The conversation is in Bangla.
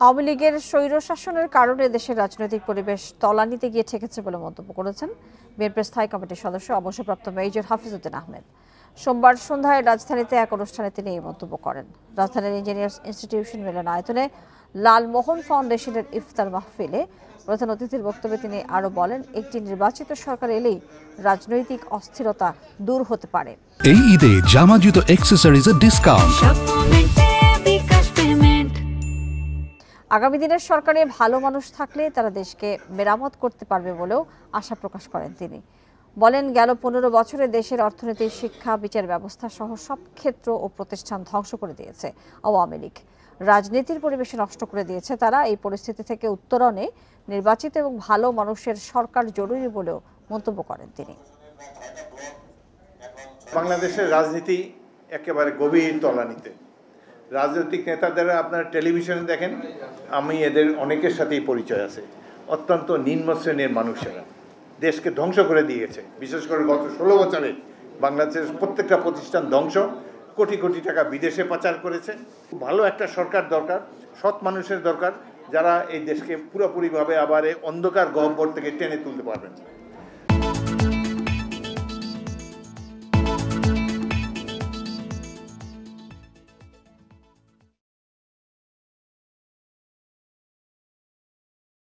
আওয়ামী লীগের স্বৈরশাসনের কারণে দেশের রাজনৈতিক পরিবেশ তলানিতে গিয়ে ঠেকেছে বলে মন্তব্য করেছেন বিএনপির স্থায়ী কমিটির সদস্য অবসরপ্রাপ্ত মেজর হাফিজউদ্দিন আহমেদ। সোমবার সন্ধ্যায় রাজধানীতে এক অনুষ্ঠানে তিনি এই মন্তব্য করেন। রাজধানীর ইঞ্জিনিয়ার্স ইনস্টিটিউশন মিলনায়তনে লালমোহন ফাউন্ডেশনের ইফতার মাহফিলে প্রধান অতিথির বক্তব্যে তিনি আরও বলেন, একটি নির্বাচিত সরকার এলেই রাজনৈতিক অস্থিরতা দূর হতে পারে। এই ঈদে জামা জুতো অ্যাকসেসরিজের ডিসকাউন্ট। আগামী দিনের সরকারে ভালো মানুষ থাকলে তারা দেশকে মেরামত করতে পারবে বলেও আশা প্রকাশ করেন তিনি। বলেন, গেল 15 বছরে দেশের অর্থনীতি, শিক্ষা, বিচার ব্যবস্থা সহ সব ক্ষেত্র ও প্রতিষ্ঠান ধ্বংস করে দিয়েছে আওয়ামী লীগ। রাজনীতির পরিবেশ নষ্ট করে দিয়েছে তারা। এই পরিস্থিতি থেকে উত্তরণে নির্বাচিত এবং ভালো মানুষের সরকার জরুরি বলেও মন্তব্য করেন তিনি। বাংলাদেশের রাজনীতি একেবারে গভীর তলানিতে। রাজনৈতিক নেতাদের আপনারা টেলিভিশনে দেখেন, আমি এদের অনেকের সাথেই পরিচয় আছে। অত্যন্ত নিম্ন শ্রেণীর মানুষেরা দেশকে ধ্বংস করে দিয়েছে। বিশেষ করে গত 16 বছরে বাংলাদেশের প্রত্যেকটা প্রতিষ্ঠান ধ্বংস, কোটি কোটি টাকা বিদেশে পাচার করেছে। ভালো একটা সরকার দরকার, সৎ মানুষের দরকার, যারা এই দেশকে পুরোপুরিভাবে আবার এই অন্ধকার গহ্বর থেকে টেনে তুলতে পারবেন।